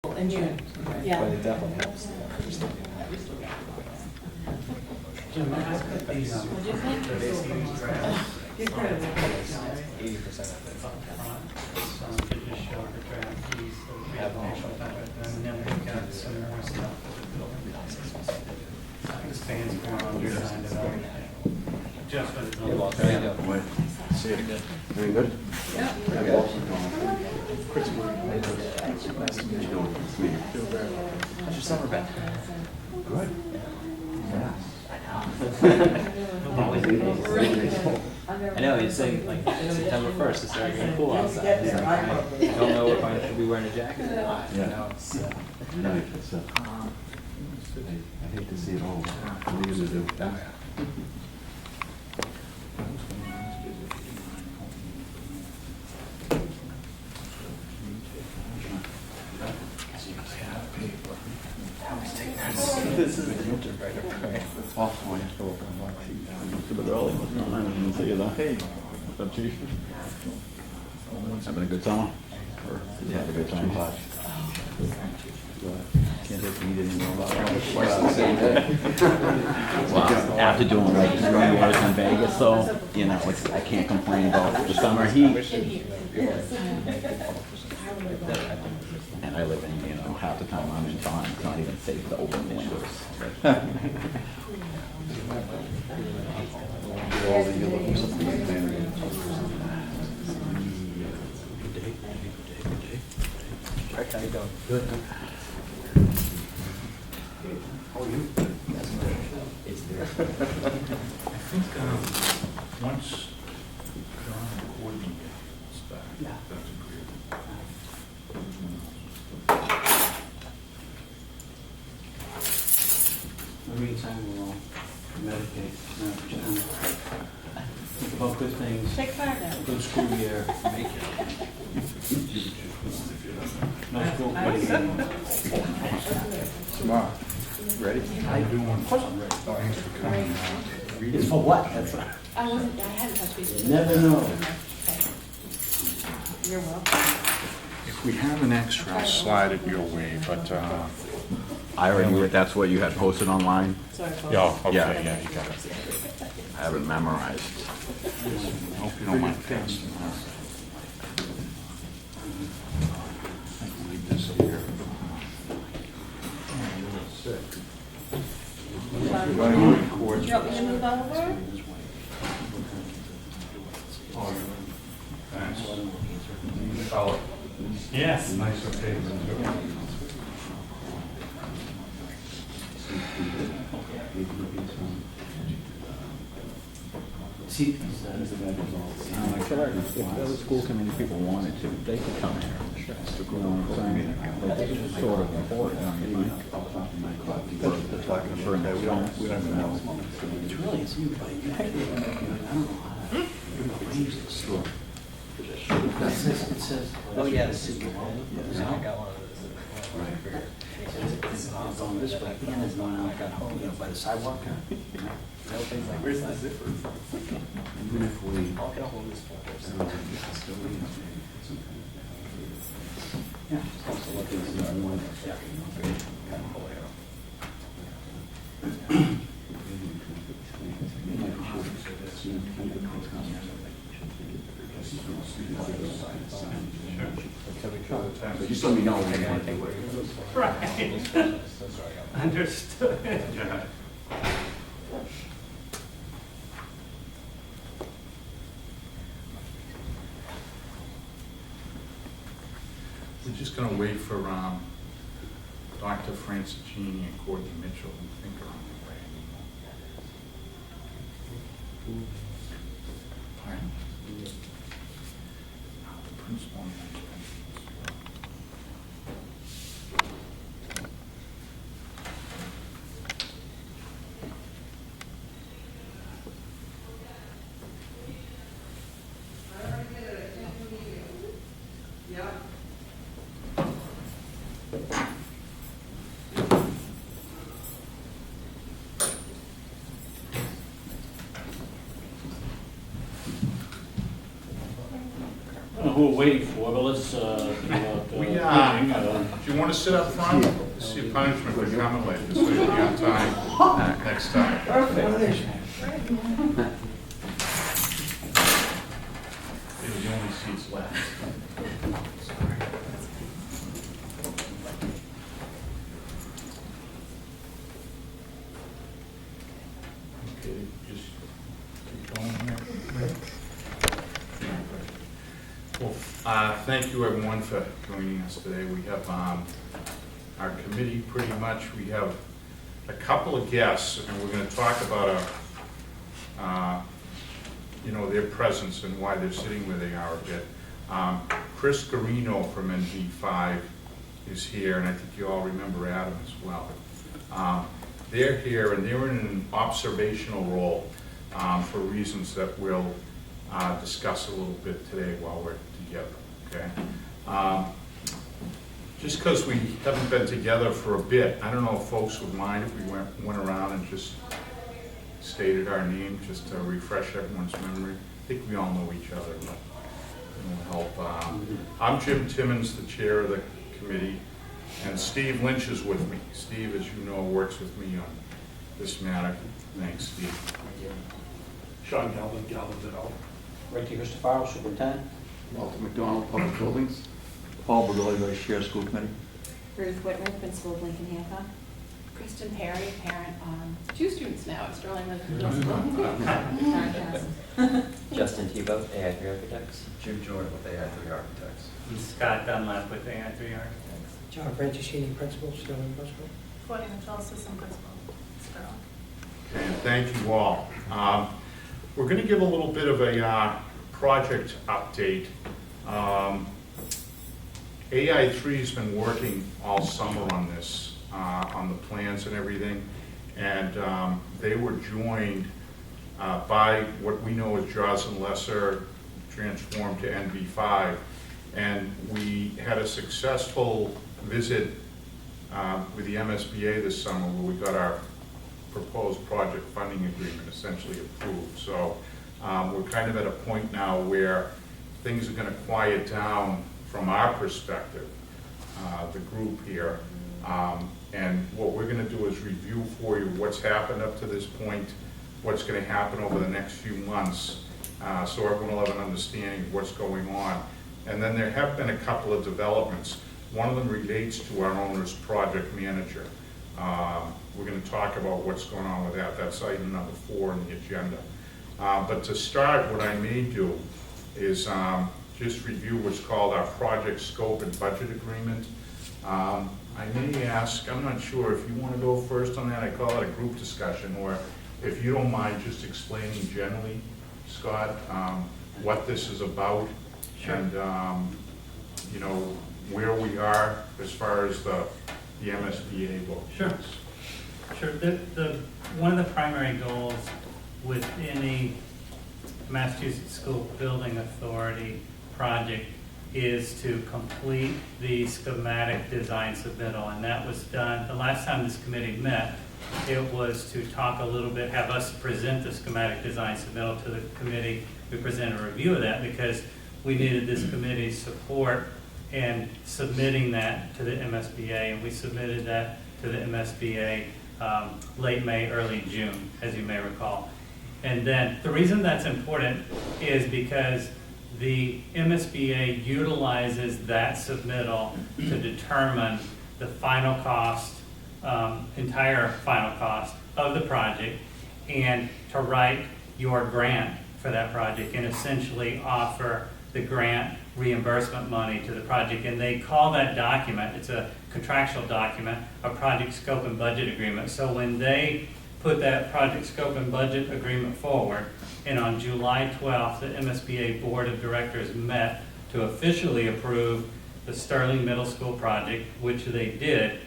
In June, yeah. But it definitely helps. Jim, I put the, What'd you think? You're good. 80% of it. to just show the draft piece, the national contract, and then we've got some more stuff for the building. The stands going on behind it all. Just for the You're building. welcome. There you go. See it again. Very good. Yeah. How's your summer been? Good. Yeah. I know, you're saying like September 1st, it's already getting cool outside. It's like, I don't know if I should be wearing a jacket or not. You know, it's, No, it's, I hate to see it all. What are you gonna do? this is the winter right up. It's off for you. It's a bit early, but no, I didn't see you though. Hey, what's up, Chief? Having a good summer? Or did you have a good time? Can't take me anymore about it. Well, after doing like 3 years in Vegas, so, you know, it's, I can't complain about the summer heat. And I live in, you know, half the time I'm in town, it's not even safe to open the windows. Rick, how you doing? Good. How are you? It's there. I think, once John and Courtney gets back, that's agreeable. In the meantime, we'll meditate, think about good things, Shake fire now. good school year, make it. No school committee meeting. Tomorrow. Ready? How you doing? Of course I'm ready. Thanks for coming. It's for what? That's I hadn't touched base. Never know. Okay. You're welcome. If we have an extra, I'll slide it your way, but, I already knew it, that's what you had posted online. Sorry, folks. yeah, okay, Yeah. yeah, you got it. I have it memorized. I hope you don't mind passing. Leave this here. Do you want me to move over? Thanks. Yes. Nice, okay, See, I feel like if other school committee people wanted to, they could come here. You know what I'm saying? Like, this is sort of important, I mean, like, for an example, we don't know. it's really, it's you, but you have to, I don't know how to arrange this. It says, Oh, yeah, the super. Yeah. I got one of those. It's going this way, and it's going out, you know, by the sidewalk. Where's the zipper? Even if we, How can I hold this for? Yeah. also look at this one. But just let me know when you want to take it. Right. Understood. Yeah. We're just gonna wait for, Dr. Francigini and Courtney Mitchell, who think are on their way. Pardon? The principal and I don't know who we're waiting for, but let's, We, meeting, Do you want to sit up front? This is your punishment for coming late, just so you'll be on time next time. These are the only seats left. Okay, just keep going here. Well, thank you everyone for joining us today. We have our committee pretty much. We have a couple of guests, and we're going to talk about their presence and why they're sitting where they are a bit. Chris Garino from NV5 is here, and I think you all remember Adam as well. They're here, and they're in an observational role for reasons that we'll discuss a little bit today while we're together, okay? Just because we haven't been together for a bit, I don't know if folks would mind if we went around and just stated our name, just to refresh everyone's memory. I think we all know each other, but it will help. I'm Jim Timmons, the chair of the committee, and Steve Lynch is with me. Steve, as you know, works with me on this matter. Thanks, Steve. Sean Galvin, Galvin's et al. Ricky Christopher, Superintendent. Walter McDonald, Public Buildings. Paul Bergoli, Vice Chair, School Committee. Ruth Whitman, principal of Lincoln Hancock. Kristen Perry, parent, 2 students now at Sterling Middle School. Justin Tebow, AI3 Architects. Jim Jordan with AI3 Architects. And Scott Dunlap with AI3 Architects. John Franciscini, principal, Sterling Middle School. Courtney Mitchell, assistant principal, Sterling. Okay, and thank you all. We're going to give a little bit of a project update. AI3 has been working all summer on this, on the plans and everything, and they were joined by what we know as Jaws and Lesser, transformed to NV5, and we had a successful visit with the MSBA this summer where we got our proposed project funding agreement essentially approved. So we're kind of at a point now where things are going to quiet down from our perspective, the group here. And what we're going to do is review for you what's happened up to this point, what's going to happen over the next few months, so everyone will have an understanding of what's going on. And then there have been a couple of developments. One of them relates to our owner's project manager. We're going to talk about what's going on with that. That's item number 4 on the agenda. But to start, what I may do is just review what's called our project scope and budget agreement. I may ask, I'm not sure if you want to go first on that. I call it a group discussion, or if you don't mind just explaining generally, Scott, what this is about. Sure. And where we are as far as the MSBA vote. Sure. Sure. One of the primary goals with any Massachusetts School Building Authority project is to complete the schematic design submittal, and that was done the last time this committee met. It was to talk a little bit, have us present the schematic design submittal to the committee. We presented a review of that because we needed this committee's support in submitting that to the MSBA, and we submitted that to the MSBA late May, early June, as you may recall. And then the reason that's important is because the MSBA utilizes that submittal to determine the final cost, entire final cost of the project, and to write your grant for that project and essentially offer the grant reimbursement money to the project. And they call that document, it's a contractual document, a project scope and budget agreement. So when they put that project scope and budget agreement forward, and on July 12th, the MSBA Board of Directors met to officially approve the Sterling Middle School project, which they did.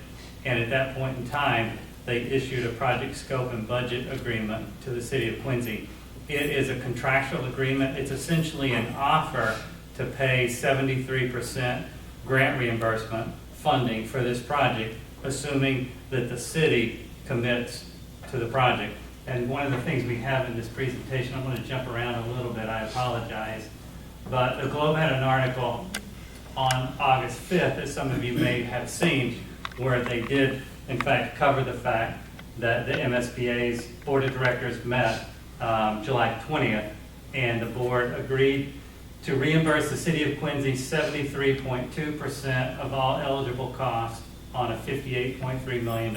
And at that point in time, they issued a project scope and budget agreement to the city of Quincy. It is a contractual agreement. It's essentially an offer to pay 73% grant reimbursement funding for this project, assuming that the city commits to the project. And one of the things we have in this presentation, I'm going to jump around a little bit, I apologize, but the Globe had an article on August 5th, as some of you may have seen, where they did, in fact, cover the fact that the MSBA's Board of Directors met July 20th, and the board agreed to reimburse the city of Quincy 73.2% of all eligible costs on a $58.3 million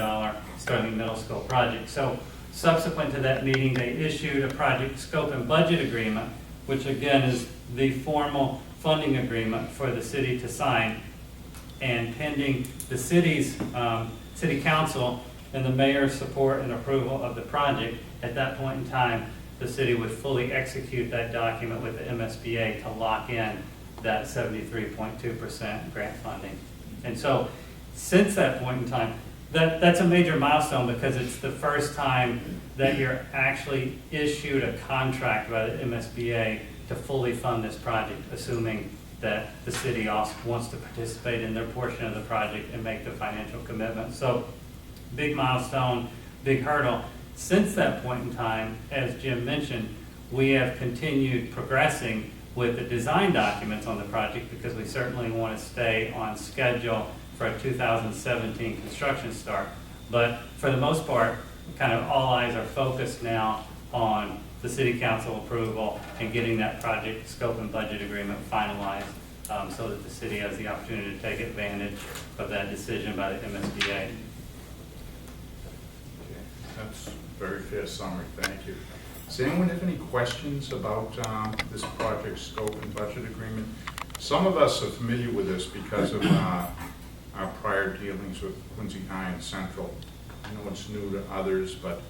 Sterling Middle School project. So subsequent to that meeting, they issued a project scope and budget agreement, which again is the formal funding agreement for the city to sign. And pending the city's city council and the mayor's support and approval of the project, at that point in time, the city would fully execute that document with the MSBA to lock in that 73.2% grant funding. And so since that point in time, that's a major milestone because it's the first time that you're actually issued a contract by the MSBA to fully fund this project, assuming that the city also wants to participate in their portion of the project and make the financial commitment. So big milestone, big hurdle. Since that point in time, as Jim mentioned, we have continued progressing with the design documents on the project because we certainly want to stay on schedule for a 2017 construction start. But for the most part, kind of all eyes are focused now on the city council approval and getting that project scope and budget agreement finalized so that the city has the opportunity to take advantage of that decision by the MSBA. That's a very fair summary, thank you. Does anyone have any questions about this project scope and budget agreement? Some of us are familiar with this because of our prior dealings with Quincy High and Central. I know it's new to others, but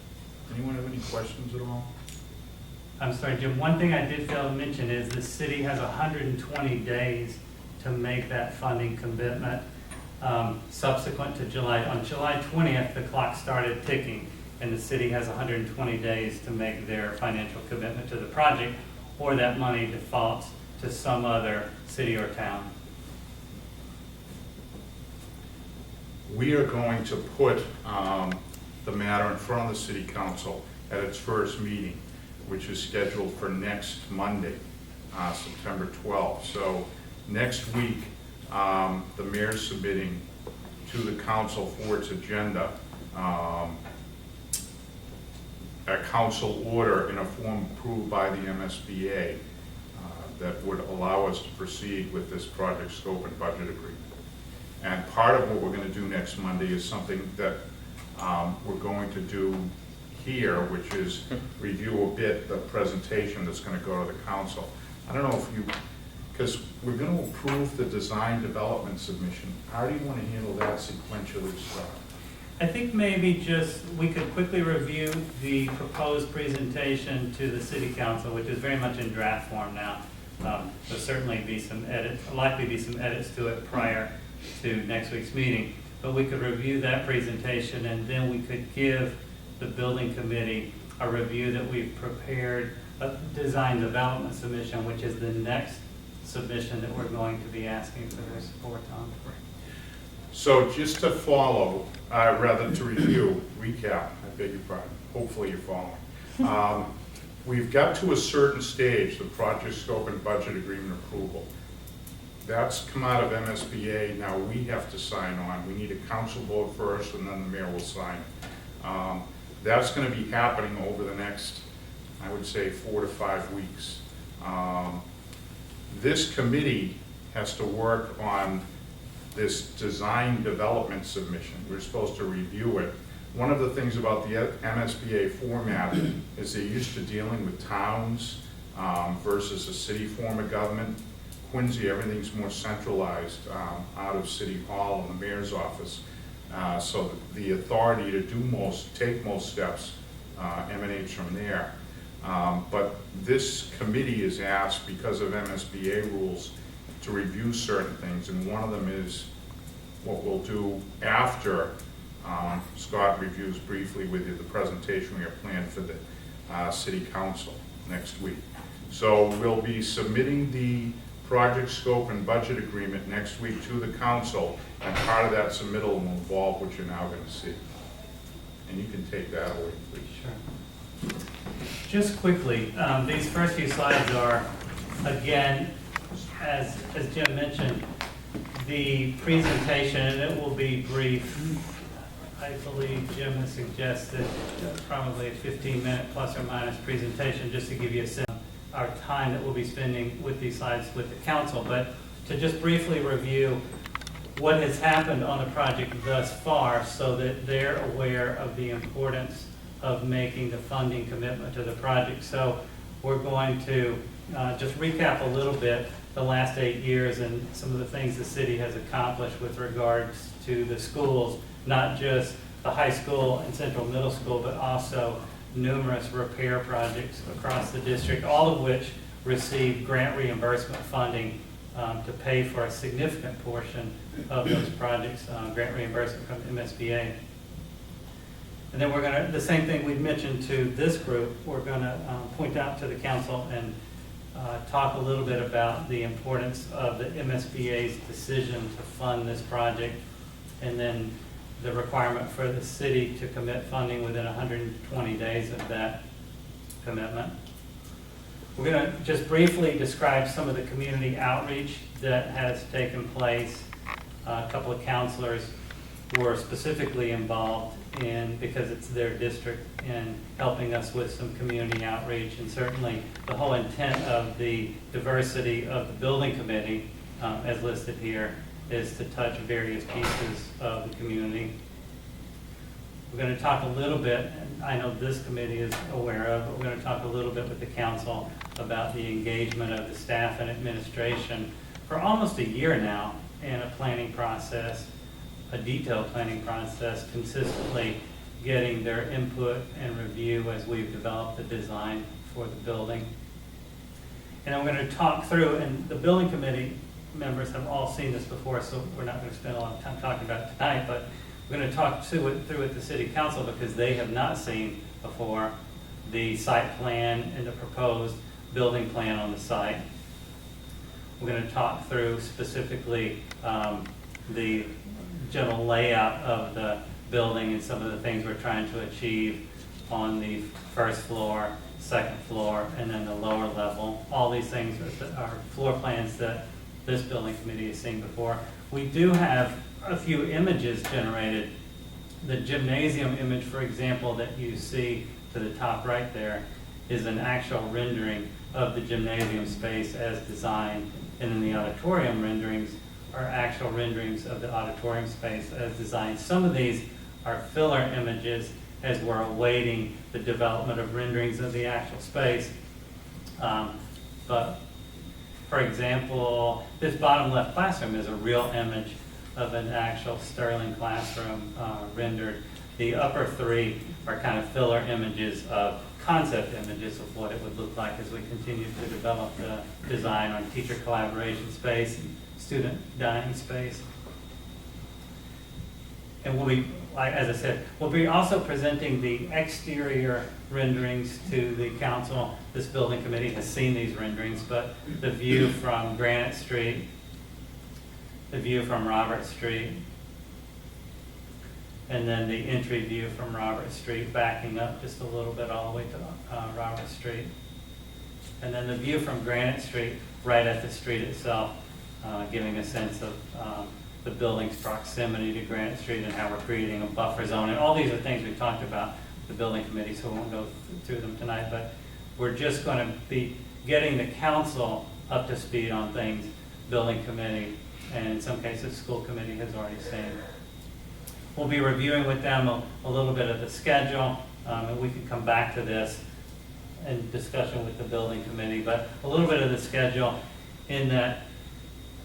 anyone have any questions at all? I'm sorry, Jim, one thing I did fail to mention is the city has 120 days to make that funding commitment. Subsequent to July, on July 20th, the clock started ticking, and the city has 120 days to make their financial commitment to the project, or that money defaults to some other city or town. We are going to put the matter in front of the city council at its first meeting, which is scheduled for next Monday, September 12th. So next week, the mayor's submitting to the council for its agenda a council order in a form approved by the MSBA that would allow us to proceed with this project scope and budget agreement. And part of what we're going to do next Monday is something that we're going to do here, which is review a bit the presentation that's going to go to the council. I don't know if you, because we're going to approve the design development submission. How do you want to handle that sequentially? I think maybe just we could quickly review the proposed presentation to the city council, which is very much in draft form now. There'll certainly be some edits, likely be some edits to it prior to next week's meeting. But we could review that presentation, and then we could give the building committee a review that we've prepared, a design development submission, which is the next submission that we're going to be asking for their support on. So just to follow, rather to review, recap, I beg your pardon, hopefully you're following. We've got to a certain stage, the project scope and budget agreement approval. That's come out of MSBA, now we have to sign on. We need a council vote first and then the mayor will sign it. That's going to be happening over the next, I would say, 4 to 5 weeks. This committee has to work on this design development submission. We're supposed to review it. One of the things about the MSBA format is they're used to dealing with towns versus a city form of government. Quincy, everything's more centralized out of City Hall and the mayor's office. So the authority to do take most steps emanates from there. But this committee is asked, because of MSBA rules, to review certain things, and one of them is what we'll do after Scott reviews briefly with you the presentation we have planned for the City Council next week. So we'll be submitting the project scope and budget agreement next week to the council, and part of that submittal will involve what you're now going to see. And you can take that away, please. Sure. Just quickly, these first few slides are, again, as Jim mentioned, the presentation, and it will be brief. I believe Jim has suggested probably a 15-minute plus or minus presentation, just to give you a sense of our time that we'll be spending with these slides with the council. But to just briefly review what has happened on the project thus far, so that they're aware of the importance of making the funding commitment to the project. So we're going to just recap a little bit the last 8 years and some of the things the city has accomplished with regards to the schools, not just the high school and central middle school, but also numerous repair projects across the district, all of which receive grant reimbursement funding to pay for a significant portion of those projects, grant reimbursement from MSBA. And then we're going to, the same thing we mentioned to this group, we're going to point out to the council and talk a little bit about the importance of the MSBA's decision to fund this project, and then the requirement for the city to commit funding within 120 days of that commitment. We're going to just briefly describe some of the community outreach that has taken place. A couple of counselors were specifically involved in, because it's their district, in helping us with some community outreach. And certainly the whole intent of the diversity of the building committee, as listed here, is to touch various pieces of the community. We're going to talk a little bit, and I know this committee is aware of, but we're going to talk a little bit with the council about the engagement of the staff and administration for almost a year now in a planning process, a detailed planning process, consistently getting their input and review as we've developed the design for the building. And I'm going to talk through, and the building committee members have all seen this before, so we're not going to spend a lot of time talking about it tonight, but we're going to talk through it with the city council, because they have not seen before the site plan and the proposed building plan on the site. We're going to talk through specifically the general layout of the building and some of the things we're trying to achieve on the first floor, second floor, and then the lower level. All these things are floor plans that this building committee has seen before. We do have a few images generated. The gymnasium image, for example, that you see to the top right there is an actual rendering of the gymnasium space as designed, and then the auditorium renderings are actual renderings of the auditorium space as designed. Some of these are filler images as we're awaiting the development of renderings of the actual space. But for example, this bottom left classroom is a real image of an actual Sterling classroom rendered. The upper three are kind of filler images of concept images of what it would look like as we continue to develop the design on teacher collaboration space and student dining space. And we'll be, as I said, we'll be also presenting the exterior renderings to the council. This building committee has seen these renderings, but the view from Granite Street, the view from Robert Street, and then the entry view from Robert Street, backing up just a little bit all the way to Robert Street. And then the view from Granite Street right at the street itself, giving a sense of the building's proximity to Granite Street and how we're creating a buffer zone. And all these are things we've talked about with the building committee, so we won't go through them tonight, but we're just going to be getting the council up to speed on things building committee, and in some cases school committee has already seen. We'll be reviewing with them a little bit of the schedule, and we can come back to this in discussion with the building committee, but a little bit of the schedule in that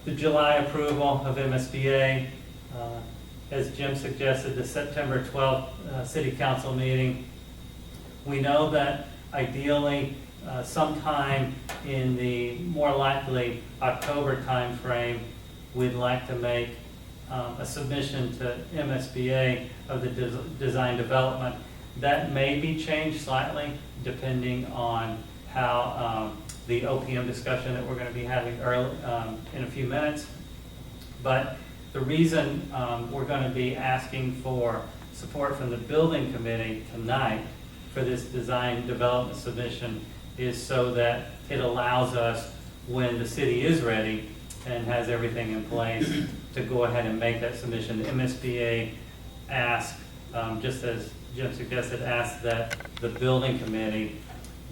the July approval of MSBA, as Jim suggested, the September 12th City Council meeting. We know that ideally sometime in the more likely October timeframe, we'd like to make a submission to MSBA of the design development. That may be changed slightly depending on how the OPM discussion that we're going to be having early, in a few minutes. But the reason we're going to be asking for support from the building committee tonight for this design development submission is so that it allows us, when the city is ready, and has everything in place to go ahead and make that submission. The MSBA asked, just as Jim suggested, asked that the building committee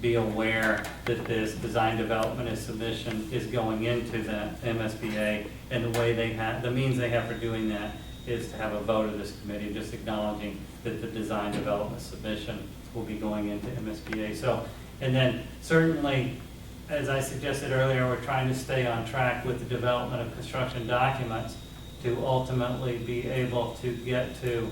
be aware that this design development and submission is going into the MSBA, and the way they have, the means they have for doing that is to have a vote of this committee, just acknowledging that the design development submission will be going into MSBA. So, and then certainly, as I suggested earlier, we're trying to stay on track with the development of construction documents to ultimately be able to get to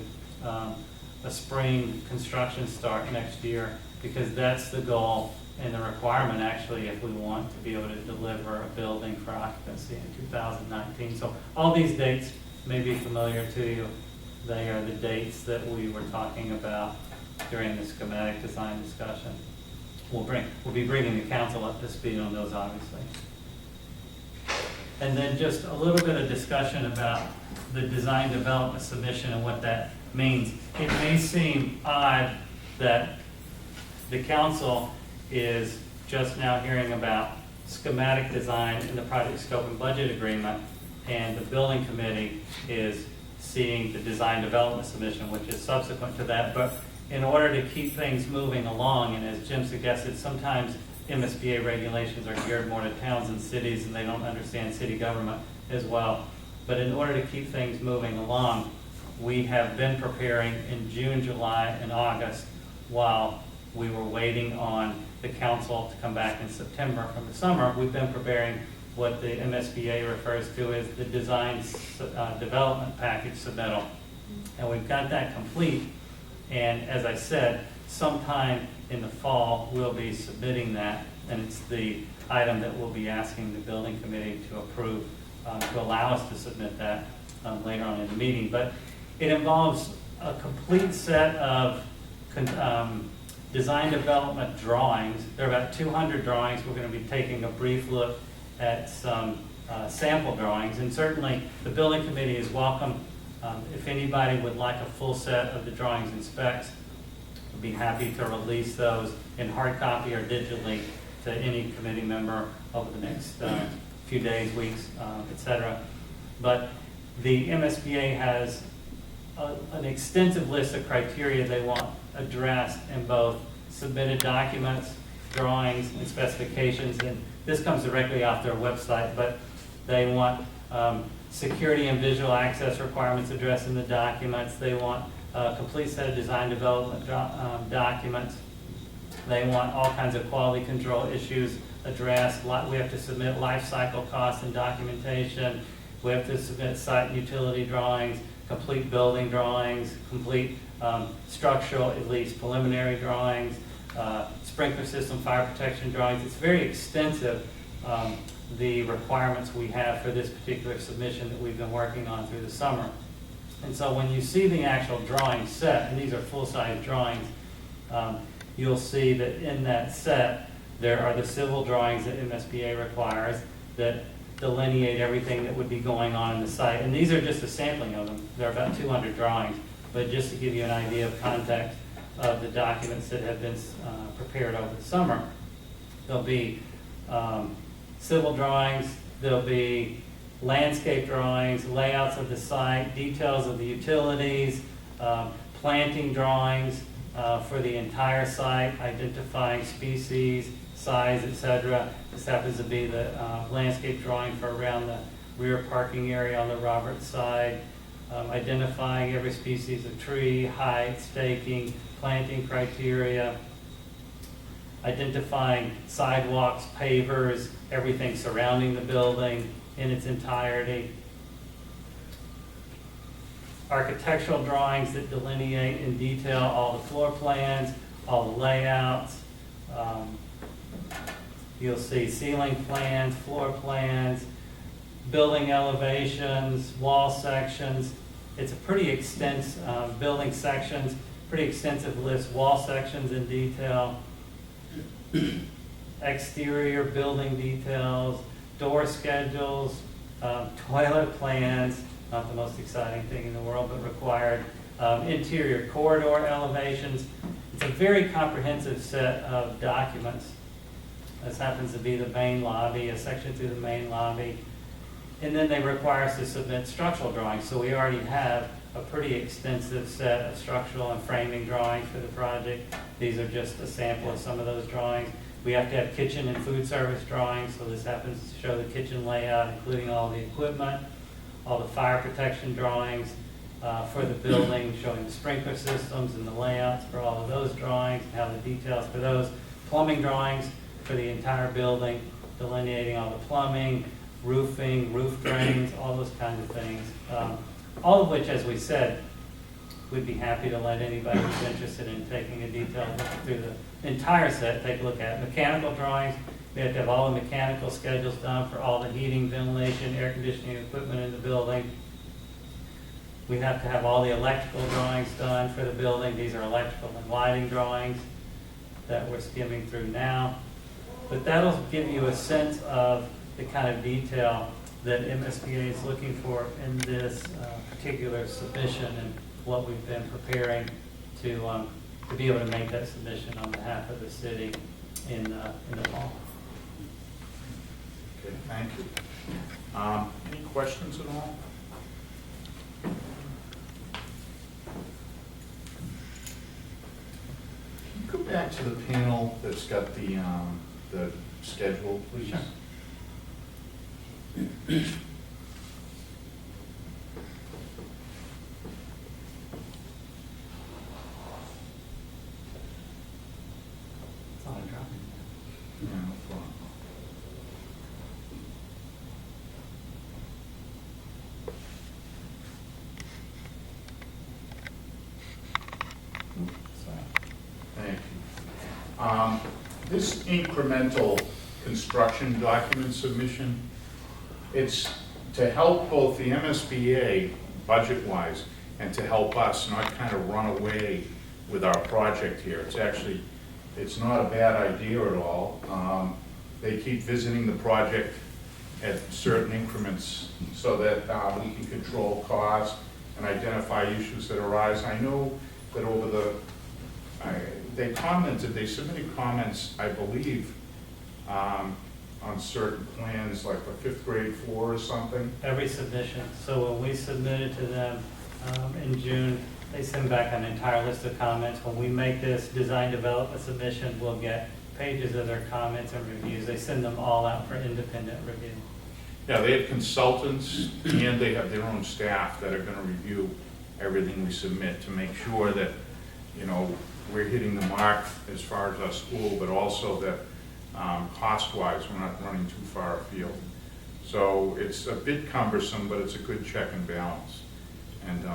a spring construction start next year, because that's the goal and the requirement actually if we want to be able to deliver a building for occupancy in 2019. So all these dates may be familiar to you. They are the dates that we were talking about during the schematic design discussion. We'll be bringing the council up to speed on those, obviously. And then just a little bit of discussion about the design development submission and what that means. It may seem odd that the council is just now hearing about schematic design in the project scope and budget agreement, and the building committee is seeing the design development submission, which is subsequent to that. But in order to keep things moving along, and as Jim suggested, sometimes MSBA regulations are geared more to towns and cities, and they don't understand city government as well. But in order to keep things moving along, we have been preparing in June, July, and August while we were waiting on the council to come back in September from the summer. We've been preparing what the MSBA refers to as the design development package submittal. And we've got that complete. And as I said, sometime in the fall, we'll be submitting that. And it's the item that we'll be asking the building committee to approve, to allow us to submit that later on in the meeting. But it involves a complete set of design development drawings. There are about 200 drawings. We're going to be taking a brief look at some sample drawings, and certainly the building committee is welcome. If anybody would like a full set of the drawings and specs, we'd be happy to release those in hard copy or digitally to any committee member over the next few days, weeks, etc. But the MSBA has an extensive list of criteria they want addressed in both submitted documents, drawings, and specifications. And this comes directly off their website, but they want security and visual access requirements addressed in the documents. They want a complete set of design development documents. They want all kinds of quality control issues addressed. We have to submit life cycle costs and documentation. We have to submit site utility drawings, complete building drawings, complete structural, at least preliminary drawings, sprinkler system, fire protection drawings. It's very extensive, the requirements we have for this particular submission that we've been working on through the summer. And so when you see the actual drawing set, and these are full-size drawings, you'll see that in that set, there are the civil drawings that MSBA requires that delineate everything that would be going on in the site. And these are just a sampling of them. There are about 200 drawings. But just to give you an idea of context of the documents that have been prepared over the summer, there'll be civil drawings, there'll be landscape drawings, layouts of the site, details of the utilities, planting drawings for the entire site, identifying species, size, etc. This happens to be the landscape drawing for around the rear parking area on the Roberts side, identifying every species of tree, height, staking, planting criteria, identifying sidewalks, pavers, everything surrounding the building in its entirety. Architectural drawings that delineate in detail all the floor plans, all the layouts. You'll see ceiling plans, floor plans, building elevations, wall sections. It's a pretty extensive, building sections, pretty extensive list, wall sections in detail, exterior building details, door schedules, toilet plans, not the most exciting thing in the world, but required, interior corridor elevations. It's a very comprehensive set of documents. This happens to be the main lobby, a section through the main lobby. And then they require us to submit structural drawings, so we already have a pretty extensive set of structural and framing drawings for the project. These are just a sample of some of those drawings. We have to have kitchen and food service drawings, so this happens to show the kitchen layout, including all the equipment, all the fire protection drawings for the building, showing the sprinkler systems and the layouts for all of those drawings, and how the details for those. Plumbing drawings for the entire building, delineating all the plumbing, roofing, roof drains, all those kinds of things. All of which, as we said, we'd be happy to let anybody who's interested in taking a detailed look through the entire set, take a look at. Mechanical drawings, we have to have all the mechanical schedules done for all the heating, ventilation, air conditioning equipment in the building. We have to have all the electrical drawings done for the building. These are electrical and lighting drawings that we're skimming through now. But that'll give you a sense of the kind of detail that MSBA is looking for in this particular submission, and what we've been preparing to be able to make that submission on behalf of the city in the fall. Okay, thank you. Any questions at all? Can you go back to the panel that's got the schedule, please? Sure. It's all I'm dropping. Yeah, no problem. Sorry. Thank you. This incremental construction document submission, it's to help both the MSBA budget-wise and to help us not kind of run away with our project here. It's actually, it's not a bad idea at all. They keep visiting the project at certain increments so that we can control costs and identify issues that arise. I know that over the, they submitted comments, I believe, on certain plans, like the fifth grade floor or something. Every submission. So when we submitted to them in June, they send back an entire list of comments. When we make this design development submission, we'll get pages of their comments and reviews. They send them all out for independent review. Yeah, they have consultants and they have their own staff that are gonna review everything we submit to make sure that, you know, we're hitting the mark as far as our school, but also that cost-wise, we're not running too far afield. So it's a bit cumbersome, but it's a good check and balance. And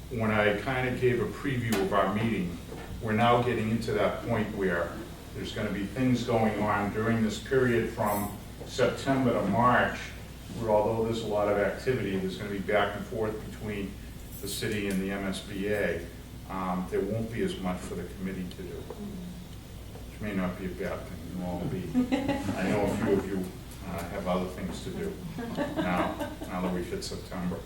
when I kind of gave a preview of our meeting, we're now getting into that point where there's going to be things going on during this period from September to March, where although there's a lot of activity, there's going to be back and forth between the city and the MSBA. There won't be as much for the committee to do, which may not be a bad thing. You all be. I know a few of you have other things to do now that we've hit September.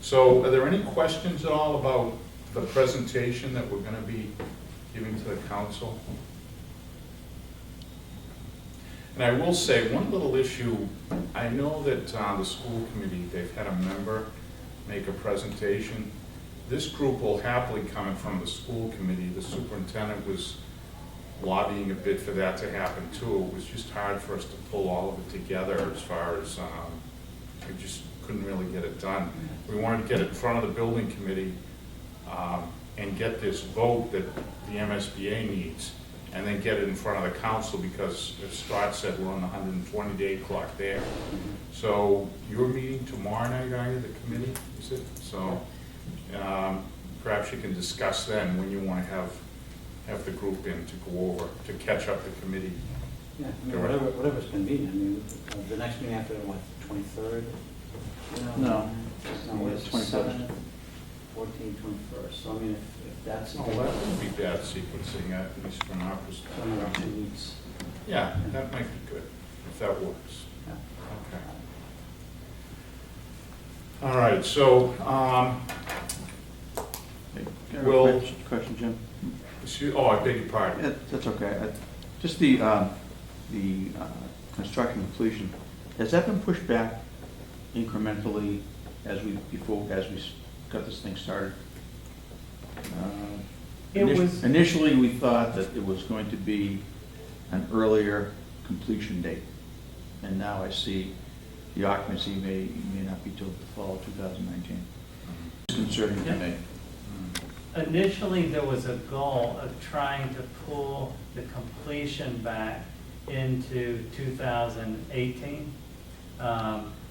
So are there any questions at all about the presentation that we're going to be giving to the council? And I will say one little issue, I know that the school committee, they've had a member make a presentation. This group will happily come in from the school committee. The superintendent was lobbying a bit for that to happen too. It was just hard for us to pull all of it together as far as, we just couldn't really get it done. We wanted to get it in front of the building committee and get this vote that the MSBA needs, and then get it in front of the council because, as Scott said, we're on the 120-day clock there. So you're meeting tomorrow night, are you, the committee, is it? So perhaps you can discuss then when you want to have the group in to go over, to catch up the committee. Yeah, I mean, whatever's convenient. I mean, the next meeting after, what, 23rd? No. No, it's It's 27th. 27th, 14th, 21st. So I mean, if that's. Oh, well, that wouldn't be bad sequencing, at least from our Somewhere perspective. 2 weeks. Yeah, that might be good, if that works. Yeah. Okay. All right, so, Hey, can I have a Will- question, Jim? I beg your pardon. Yeah, that's okay. Just the construction completion, has that been pushed back incrementally as we got this thing started. Initially, we thought that it was going to be an earlier completion date. And now I see the occupancy may not be till the fall of 2019. It's concerning to me. Initially, there was a goal of trying to pull the completion back into 2018,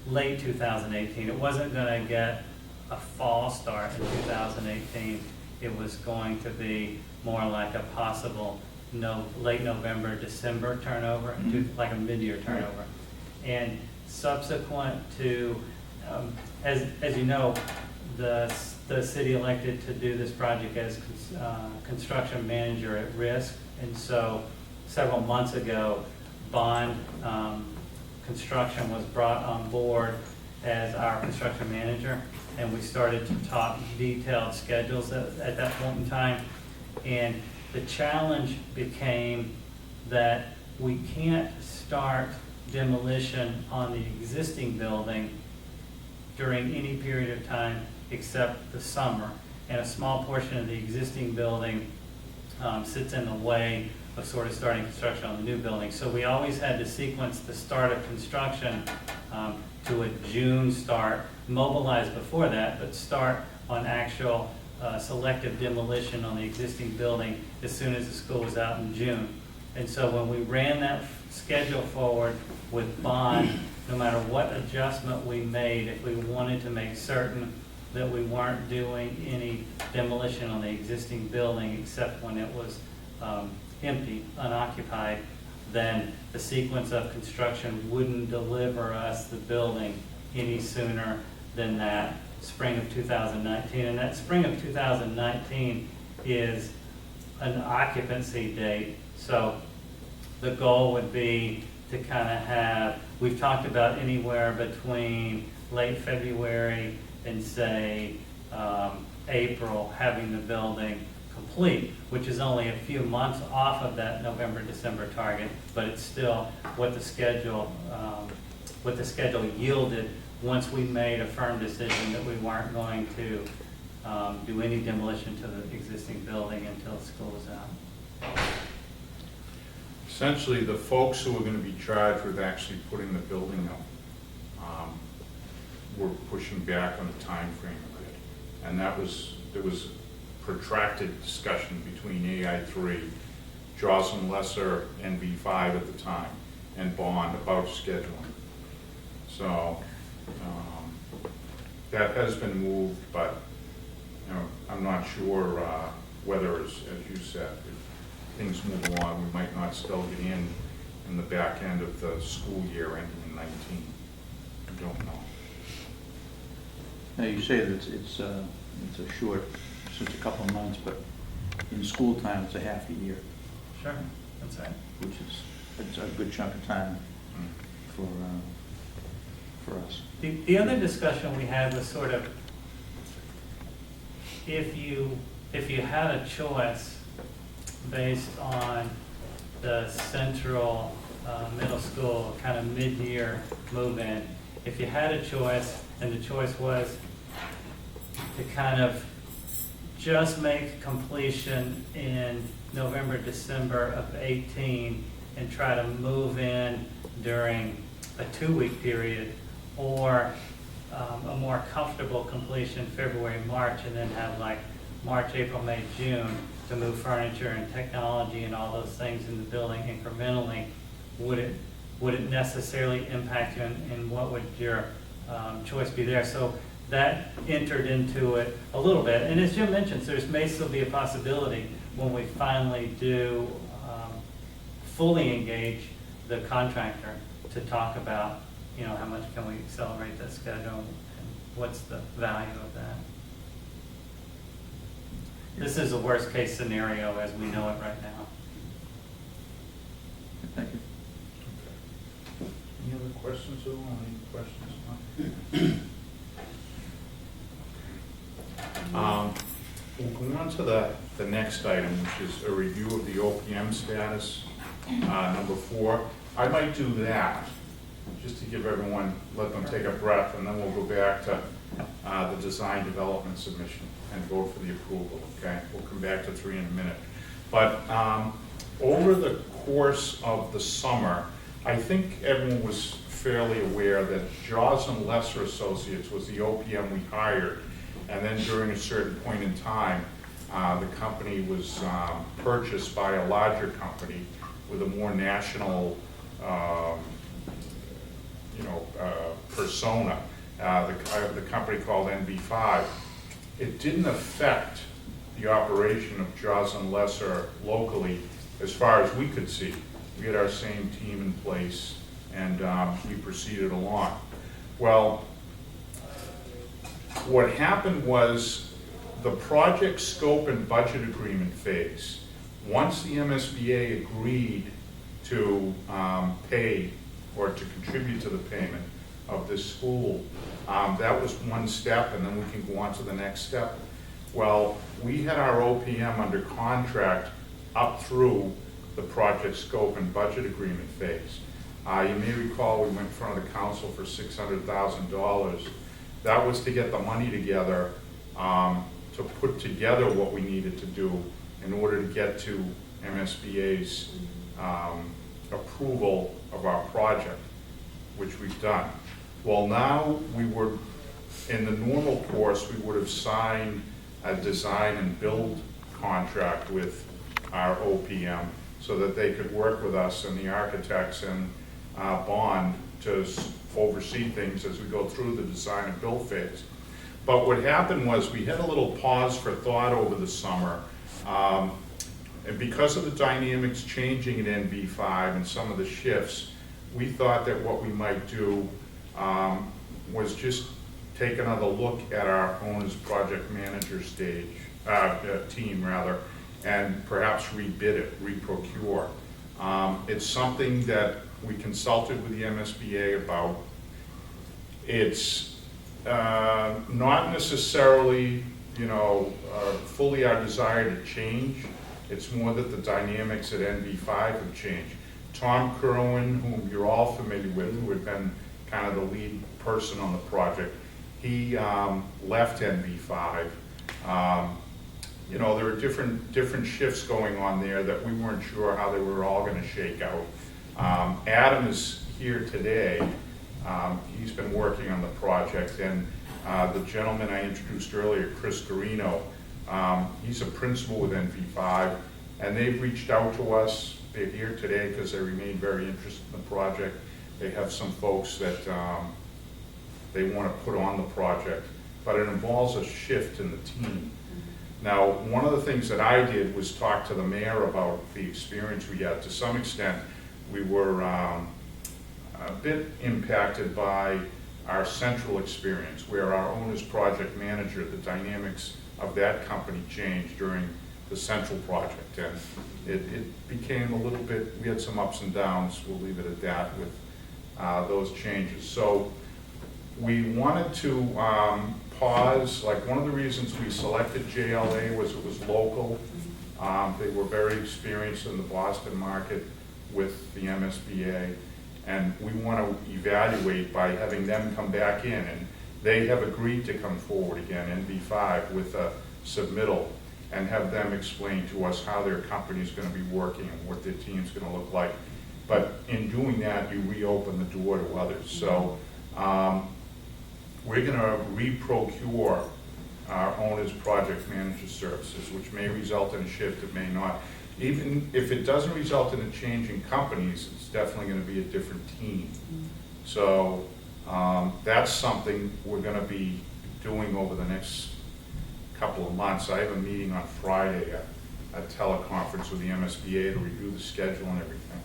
late 2018. It wasn't going to get a fall start in 2018. It was going to be more like a possible late November, December turnover, like a mid-year turnover. And subsequent to, as you know, the city elected to do this project as construction manager at risk. And so several months ago, Bond Construction was brought on board as our construction manager. And we started to talk detailed schedules at that point in time. And the challenge became that we can't start demolition on the existing building during any period of time except the summer. And a small portion of the existing building sits in the way of sort of starting construction on the new building. So we always had to sequence the start of construction to a June start, mobilize before that, but start on actual selective demolition on the existing building as soon as the school was out in June. And so when we ran that schedule forward with Bond, no matter what adjustment we made, if we wanted to make certain that we weren't doing any demolition on the existing building except when it was empty, unoccupied, then the sequence of construction wouldn't deliver us the building any sooner than that spring of 2019. And that spring of 2019 is an occupancy date. So the goal would be to kind of have, we've talked about anywhere between late February and say April, having the building complete, which is only a few months off of that November, December target, but it's still what the schedule yielded once we made a firm decision that we weren't going to do any demolition to the existing building until school was out. Essentially, the folks who are going to be charged with actually putting the building up were pushing back on the time frame of it. And there was protracted discussion between AI3, Joslin Lesser, and B5 at the time, and Bond about scheduling. So that has been moved, but I'm not sure whether, as you said, if things move along, we might not still get in the back end of the school year ending in 19. I don't know. Now, you say that it's a short, so it's a couple of months, but in school time, it's a half a year. Sure, that's right. Which is, it's a good chunk of time for us. The other discussion we had was sort of, if you had a choice based on the central middle school kind of mid-year move-in, if you had a choice and the choice was to kind of just make completion in November, December of 18 and try to move in during a 2-week period, or a more comfortable completion February, March, and then have like March, April, May, June to move furniture and technology and all those things in the building incrementally, would it necessarily impact you, and what would your choice be there? So that entered into it a little bit. And as Jim mentions, there may still be a possibility when we finally do fully engage the contractor to talk about, how much can we accelerate that schedule and what's the value of that. This is a worst case scenario as we know it right now. Thank you. Any other questions at all? Any questions? We'll go on to the next item, which is a review of the OPM status, number 4. I might do that, just to give everyone, let them take a breath, and then we'll go back to the design development submission and vote for the approval, okay? We'll come back to 3 in a minute. But over the course of the summer, I think everyone was fairly aware that Jaws and Lesser Associates was the OPM we hired, and then during a certain point in time, the company was purchased by a larger company with a more national persona, the company called NB5. It didn't affect the operation of Jaws and Lesser locally as far as we could see. We had our same team in place, and we proceeded along. Well, what happened was the project scope and budget agreement phase, once the MSBA agreed to pay or to contribute to the payment of this school, that was one step, and then we can go on to the next step. Well, we had our OPM under contract up through the project scope and budget agreement phase. You may recall we went in front of the council for $600,000. That was to get the money together to put together what we needed to do in order to get to MSBA's approval of our project, which we've done. Well, now we were, in the normal course, we would have signed a design and build contract with our OPM so that they could work with us and the architects and bond to oversee things as we go through the design and build phase. But what happened was we had a little pause for thought over the summer. And because of the dynamics changing at NB5 and some of the shifts, we thought that what we might do was just take another look at our owner's project manager team rather, and perhaps rebid it, reprocure. It's something that we consulted with the MSBA about. It's not necessarily, fully our desire to change. It's more that the dynamics at NB5 have changed. Tom Kerwin, whom you're all familiar with, who had been kind of the lead person on the project, he left NB5. There were different shifts going on there that we weren't sure how they were all going to shake out. Adam is here today. He's been working on the project, and the gentleman I introduced earlier, Chris Garino, he's a principal with NV5, and they've reached out to us. They're here today because they remain very interested in the project. They have some folks that they want to put on the project, but it involves a shift in the team. Now, one of the things that I did was talk to the mayor about the experience we had. To some extent, we were a bit impacted by our central experience, where our owner's project manager, the dynamics of that company changed during the central project, and it became a little bit, we had some ups and downs, we'll leave it at that, with those changes. So we wanted to pause. Like, one of the reasons we selected JLA was it was local. They were very experienced in the Boston market with the MSBA, and we want to evaluate by having them come back in, and they have agreed to come forward again, NB5, with a submittal, and have them explain to us how their company is going to be working and what their team's going to look like. But in doing that, you reopen the door to others. So we're going to reprocure our owner's project manager services, which may result in a shift, it may not. Even if it doesn't result in a change in companies, it's definitely going to be a different team. So that's something we're going to be doing over the next couple of months. I have a meeting on Friday, a teleconference with the MSBA to review the schedule and everything.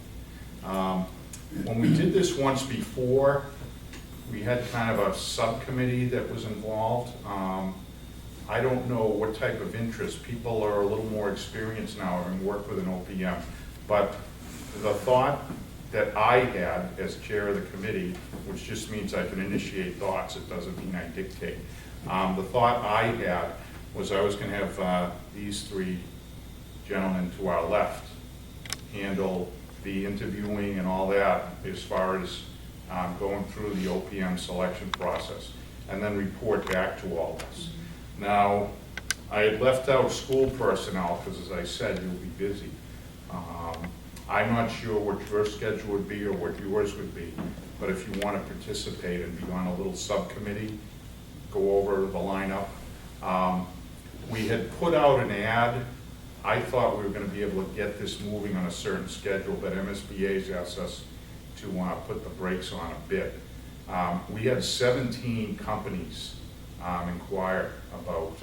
When we did this once before, we had kind of a subcommittee that was involved. I don't know what type of interest. People are a little more experienced now and work with an OPM. But the thought that I had as chair of the committee, which just means I can initiate thoughts, it doesn't mean I dictate. The thought I had was I was going to have these three gentlemen to our left handle the interviewing and all that as far as going through the OPM selection process, and then report back to all this. Now, I had left out school personnel, because as I said, you'll be busy. I'm not sure what your schedule would be or what yours would be, but if you want to participate and be on a little subcommittee, go over the lineup. We had put out an ad. I thought we were going to be able to get this moving on a certain schedule, but MSBA's asked us to put the brakes on a bit. We had 17 companies inquire about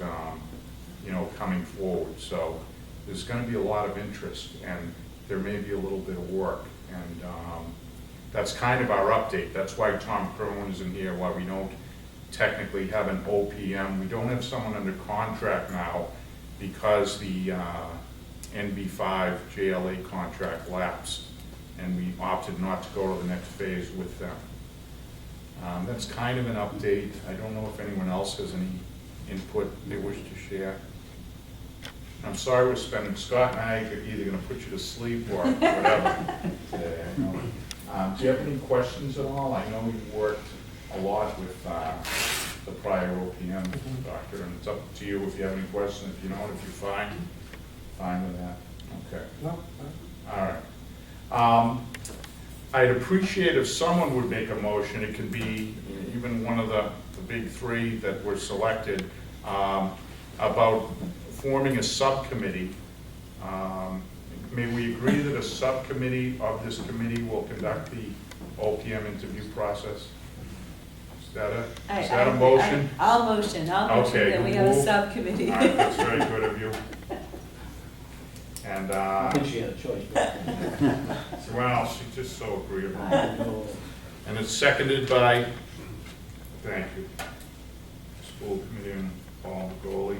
coming forward, so there's going to be a lot of interest, and there may be a little bit of work, and that's kind of our update. That's why Tom Kerwin isn't here, why we don't technically have an OPM. We don't have someone under contract now because the NB5 JLA contract lapsed, and we opted not to go to the next phase with them. That's kind of an update. I don't know if anyone else has any input they wish to share. I'm sorry we're spending, Scott and I are either going to put you to sleep or whatever today. I know. Do you have any questions at all? I know you've worked a lot with the prior OPM doctor, and it's up to you if you have any questions. If you don't, if you're fine with that. Okay. No, All right. I'd appreciate if someone would make a motion. It could be even one of the big three that were selected, about forming a subcommittee. May we agree that a subcommittee of this committee will conduct the OPM interview process? Is that a motion? I'll motion that we have a subcommittee. All right, that's very good of you. And, I think she had a choice. But well, she's just so agreeable. I know. And it's seconded by, thank you, school committee and Paul Goli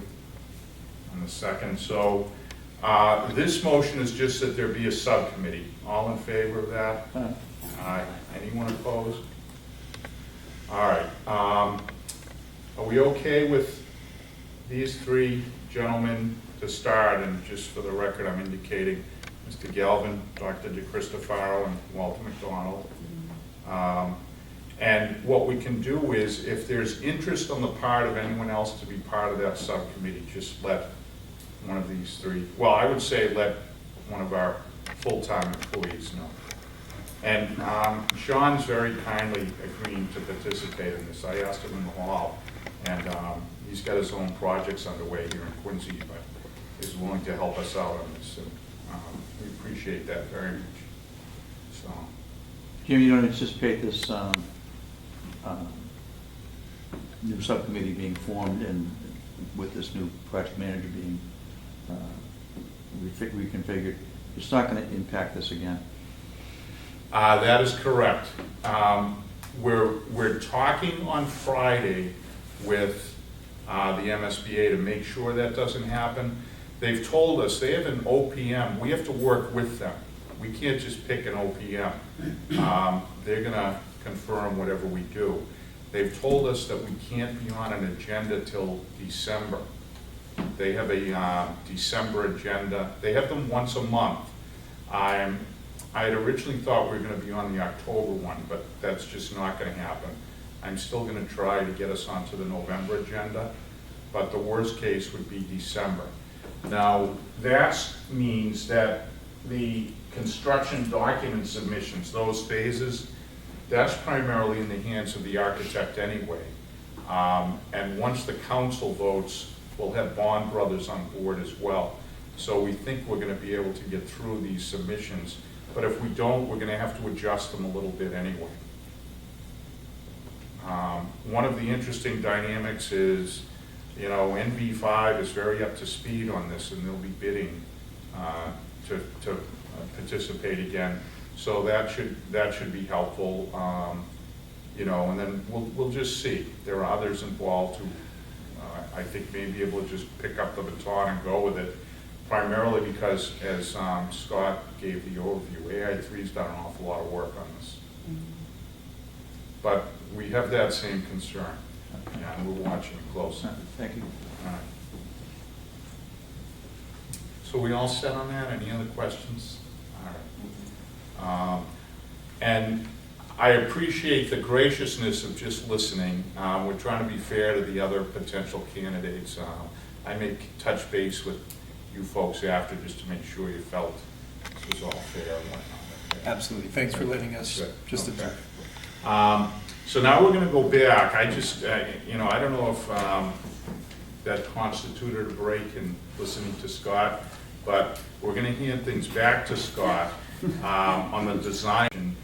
on the second. So this motion is just that there be a subcommittee. All in favor of that? Aye. Anyone opposed? All right. Are we okay with these three gentlemen to start? And just for the record, I'm indicating Mr. Galvin, Dr. DeCristofaro, and Walter McDonald. And what we can do is, if there's interest on the part of anyone else to be part of that subcommittee, just let one of these three, well, I would say let one of our full-time employees know. And Sean's very kindly agreeing to participate in this. I asked him in the hall, and he's got his own projects underway here in Quincy, but is willing to help us out on this. And we appreciate that very much. So, Jim, you don't anticipate this new subcommittee being formed and with this new project manager being reconfigured, it's not going to impact this again? that is correct. We're talking on Friday with the MSBA to make sure that doesn't happen. They've told us they have an OPM. We have to work with them. We can't just pick an OPM. They're going to confirm whatever we do. They've told us that we can't be on an agenda till December. They have a December agenda. They have them once a month. I had originally thought we were going to be on the October one, but that's just not going to happen. I'm still going to try to get us onto the November agenda, but the worst case would be December. Now, that means that the construction document submissions, those phases, that's primarily in the hands of the architect anyway. And once the council votes, we'll have Bond Brothers on board as well. So we think we're going to be able to get through these submissions. But if we don't, we're going to have to adjust them a little bit anyway. One of the interesting dynamics is, you know, NV5 is very up to speed on this, and they'll be bidding to participate again. So that should be helpful, you know. And then we'll just see. There are others involved who I think may be able to just pick up the baton and go with it. Primarily because, as Scott gave the overview, AI3's done an awful lot of work on this. But we have that same concern, and we're watching it closely. Thank you. All right. So we all set on that? Any other questions? All right. And I appreciate the graciousness of just listening. We're trying to be fair to the other potential candidates. I may touch base with you folks after just to make sure you felt this was all fair and whatnot. Absolutely. Thanks for letting us Good. just Okay. observe. So now we're gonna go back. I just, you know, I don't know if that constituted a break in listening to Scott, but we're gonna hand things back to Scott on the design,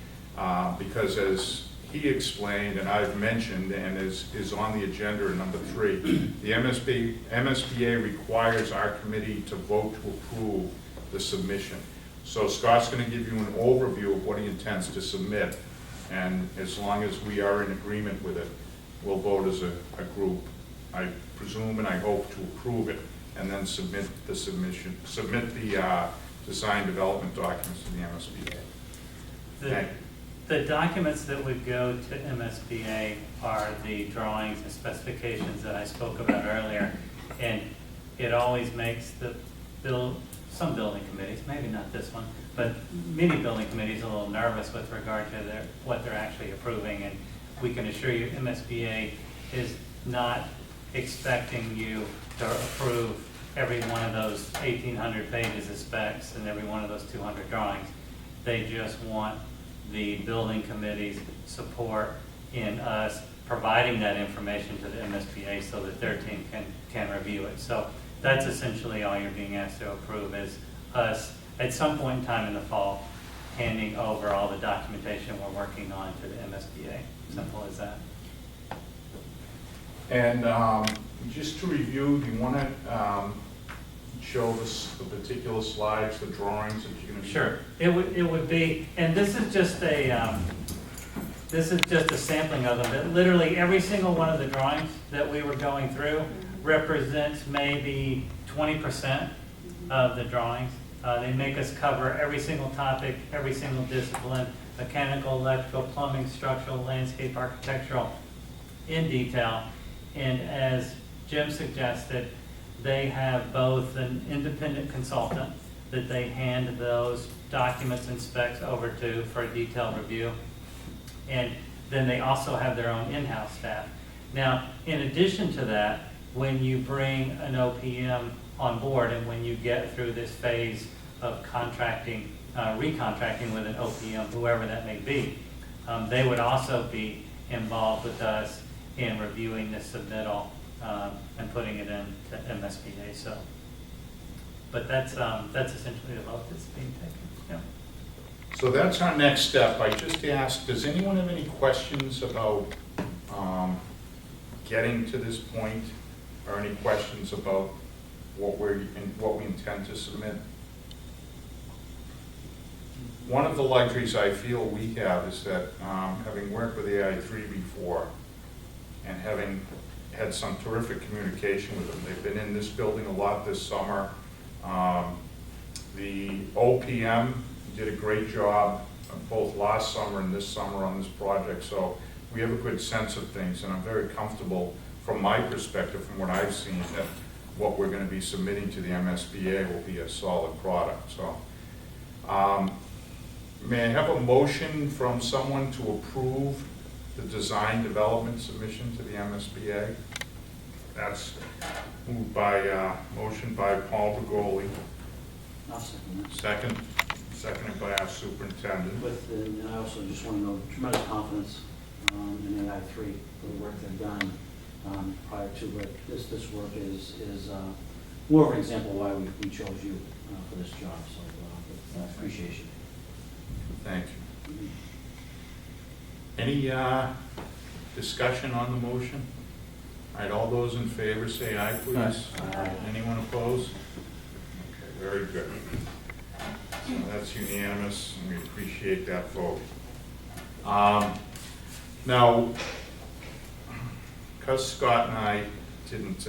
because as he explained, and I've mentioned, and is on the agenda in number 3, the MSBA requires our committee to vote to approve the submission. So Scott's gonna give you an overview of what he intends to submit, and as long as we are in agreement with it, we'll vote as a group. I presume and I hope to approve it, and then submit the design development documents to the MSBA. Thank you. The documents that would go to MSBA are the drawings and specifications that I spoke about earlier. And it always makes some building committees, maybe not this one, but many building committees a little nervous with regard to what they're actually approving. And we can assure you MSBA is not expecting you to approve every one of those 1,800 pages of specs and every one of those 200 drawings. They just want the building committee's support in us providing that information to the MSBA so that their team can review it. So that's essentially all you're being asked to approve, is us at some point in time in the fall handing over all the documentation we're working on to the MSBA. Simple as that. And just to review, do you want to show us the particular slides, the drawings that you're going to? Sure. It would be, and this is just a sampling of them. But literally every single one of the drawings that we were going through represents maybe 20% of the drawings. They make us cover every single topic, every single discipline: mechanical, electrical, plumbing, structural, landscape, architectural, in detail. And as Jim suggested, they have both an independent consultant that they hand those documents and specs over to for a detailed review. And then they also have their own in-house staff. Now, in addition to that, when you bring an OPM on board and when you get through this phase of contracting, recontracting with an OPM, whoever that may be, they would also be involved with us in reviewing the submittal and putting it into MSBA. So, but that's essentially the vote that's being taken. Yeah. So that's our next step. I just asked, does anyone have any questions about getting to this point, or any questions about what we intend to submit? One of the luxuries I feel we have is that having worked with AI3 before and having had some terrific communication with them, they've been in this building a lot this summer. The OPM did a great job both last summer and this summer on this project, so we have a good sense of things, and I'm very comfortable from my perspective, from what I've seen, that what we're going to be submitting to the MSBA will be a solid product. So may I have a motion from someone to approve the design development submission to the MSBA? That's moved by, motion by Paul Begoli. I'll second that. Seconded by our superintendent. And I also just want to know tremendous confidence in AI3 for the work they've done prior to, but this work is more of an example why we chose you for this job. So appreciation. Thank you. Any discussion on the motion? All right, all those in favor say aye, please. Aye. Anyone opposed? Okay, very good. So that's unanimous, and we appreciate that vote. Now, because Scott and I didn't,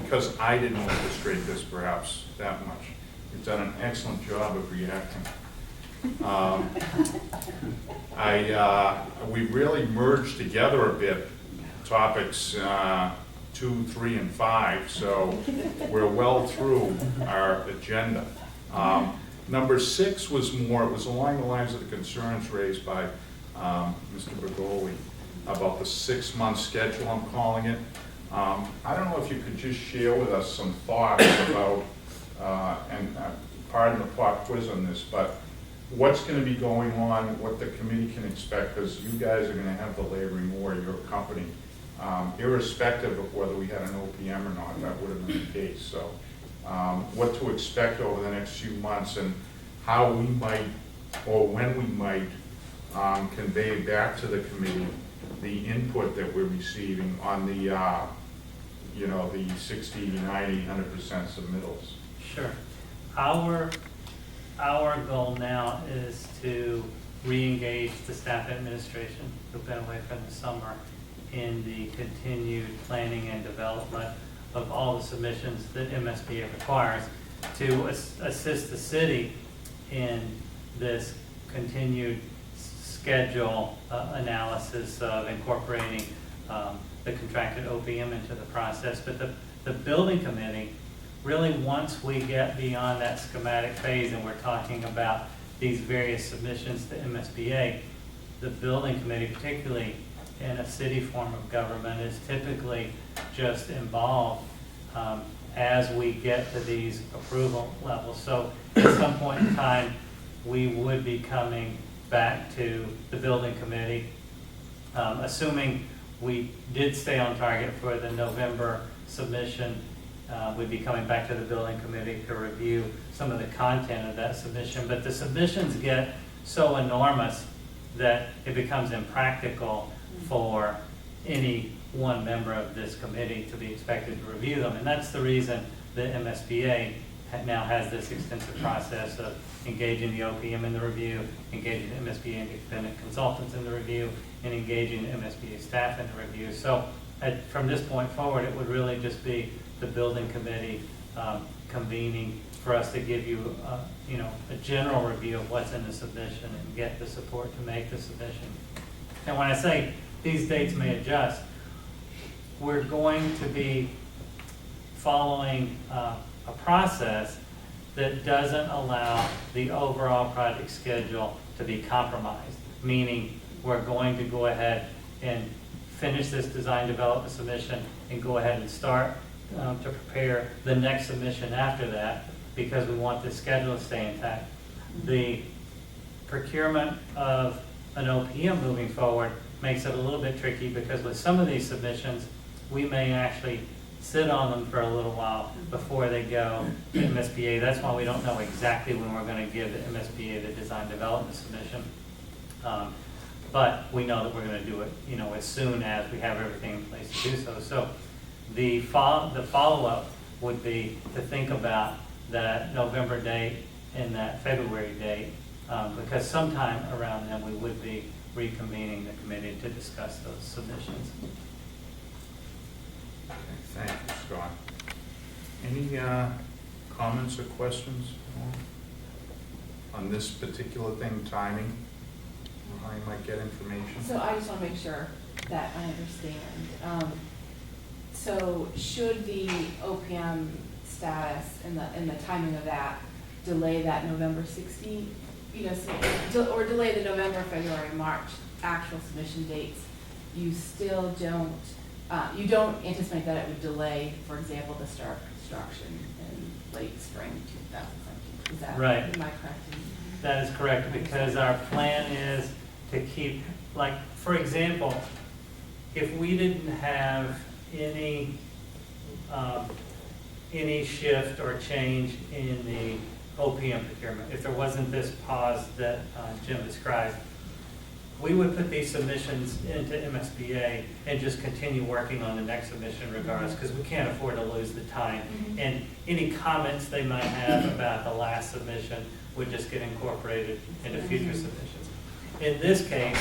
because I didn't orchestrate this perhaps that much, you've done an excellent job of reacting. We really merged together a bit topics 2, 3, and 5, so we're well through our agenda. Number 6 was more, it was along the lines of the concerns raised by Mr. Bergoli, about the 6-month schedule, I'm calling it. I don't know if you could just share with us some thoughts about, and pardon the pop quiz on this, but what's going to be going on, what the committee can expect, because you guys are going to have the laboring war, your company, irrespective of whether we had an OPM or not, that would have been the case. So what to expect over the next few months, and how we might, or when we might, convey back to the committee the input that we're receiving on the, the 60, 90, 100% submittals. Sure. Our goal now is to re-engage the staff administration who've been away from the summer in the continued planning and development of all the submissions that MSBA requires to assist the city in this continued schedule analysis of incorporating the contracted OPM into the process. But the building committee, really once we get beyond that schematic phase and we're talking about these various submissions to MSBA, the building committee, particularly in a city form of government, is typically just involved as we get to these approval levels. So at some point in time, we would be coming back to the building committee, assuming we did stay on target for the November submission. We'd be coming back to the building committee to review some of the content of that submission. But the submissions get so enormous that it becomes impractical for any one member of this committee to be expected to review them. And that's the reason the MSBA now has this extensive process of engaging the OPM in the review, engaging the MSBA independent consultants in the review, and engaging the MSBA staff in the review. So from this point forward, it would really just be the building committee convening for us to give you, a general review of what's in the submission and get the support to make the submission. And when I say these dates may adjust, we're going to be following a process that doesn't allow the overall project schedule to be compromised, meaning we're going to go ahead and finish this design development submission and go ahead and start to prepare the next submission after that, because we want this schedule to stay intact. The procurement of an OPM moving forward makes it a little bit tricky, because with some of these submissions, we may actually sit on them for a little while before they go to MSBA. That's why we don't know exactly when we're going to give the MSBA the design development submission. But we know that we're going to do it, as soon as we have everything in place to do so. So the follow-up would be to think about that November date and that February date, because sometime around then we would be reconvening the committee to discuss those submissions. Okay, thank you, Scott. Any comments or questions on this particular thing, timing? How you might get information? So I just want to make sure that I understand. So should the OPM status and the timing of that delay that November 16th, or delay the November, February, March actual submission dates, you still don't, you don't anticipate that it would delay, for example, the start construction in late spring 2017? Is that right? Am I correct? That is correct, because our plan is to keep, like, for example, if we didn't have any shift or change in the OPM procurement, if there wasn't this pause that Jim described, we would put these submissions into MSBA and just continue working on the next submission regardless, because we can't afford to lose the time. And any comments they might have about the last submission would just get incorporated into future submissions. In this case,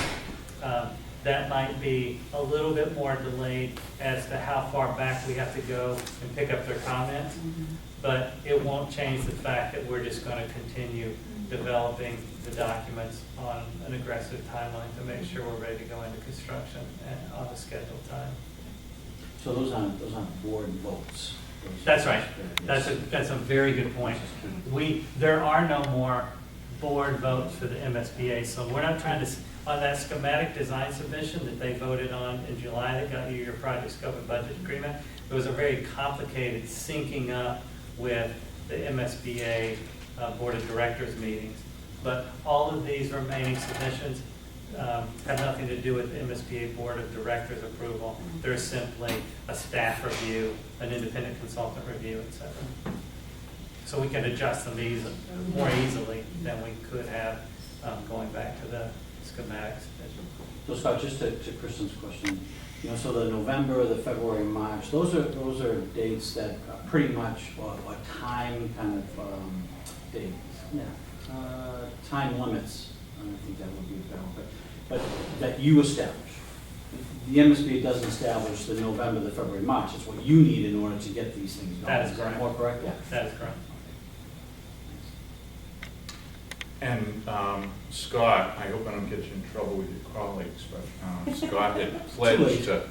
that might be a little bit more delayed as to how far back we have to go and pick up their comments, but it won't change the fact that we're just going to continue developing the documents on an aggressive timeline to make sure we're ready to go into construction on a scheduled time. So those aren't board votes? That's right. That's a very good point. There are no more board votes for the MSBA, so we're not trying to, On that schematic design submission that they voted on in July, that got you your project scope and budget agreement, it was a very complicated syncing up with the MSBA Board of Directors meetings. But all of these remaining submissions have nothing to do with the MSBA Board of Directors approval. They're simply a staff review, an independent consultant review, et cetera. So we can adjust them more easily than we could have going back to the schematics. So Scott, just to Kristen's question, so the November, the February, March, those are dates that are pretty much a time kind of dates. Yeah. Time limits, I think that would be better, but that you establish. The MSBA doesn't establish the November, the February, March. It's what you need in order to get these things going. That is correct. More correct? Yeah. That is correct. And Scott, I hope I don't get you in trouble with your colleagues, but Scott had pledged that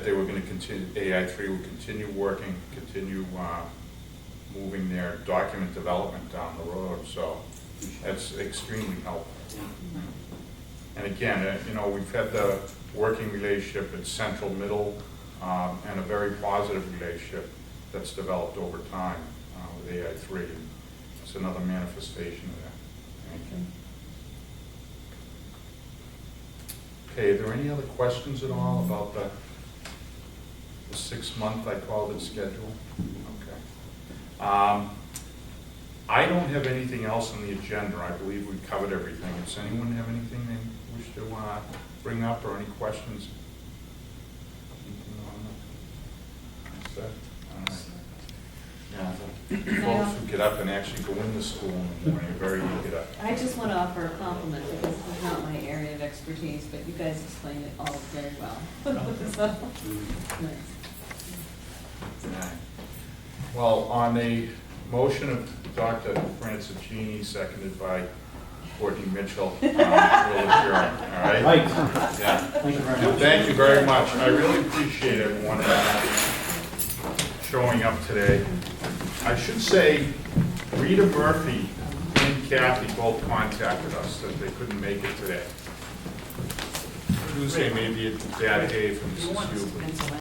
they were going to continue, AI3 would continue working, continue moving their document development down the road, so that's extremely helpful. And again, we've had the working relationship at Central Middle and a very positive relationship that's developed over time with AI3. It's another manifestation of that. Thank you. Okay, are there any other questions at all about the 6-month, I called it, schedule? Okay. I don't have anything else on the agenda. I believe we've covered everything. Does anyone have anything they wish to bring up or any questions? Anything on that? That's it? All right. Yeah, folks who get up and actually go into school in the morning are very eager to. I just want to offer a compliment because this is not my area of expertise, but you guys explained it all very well. So, nice. Right. Well, on a motion of Dr. Francigini, seconded by Courtney Mitchell, we'll adjourn, all right? Right. Yeah. Thank you very much. Thank you very much. I really appreciate everyone showing up today. I should say, Rita Murphy and Kathy both contacted us that they couldn't make it today. Tuesday may be a bad day for Mrs. Hubert.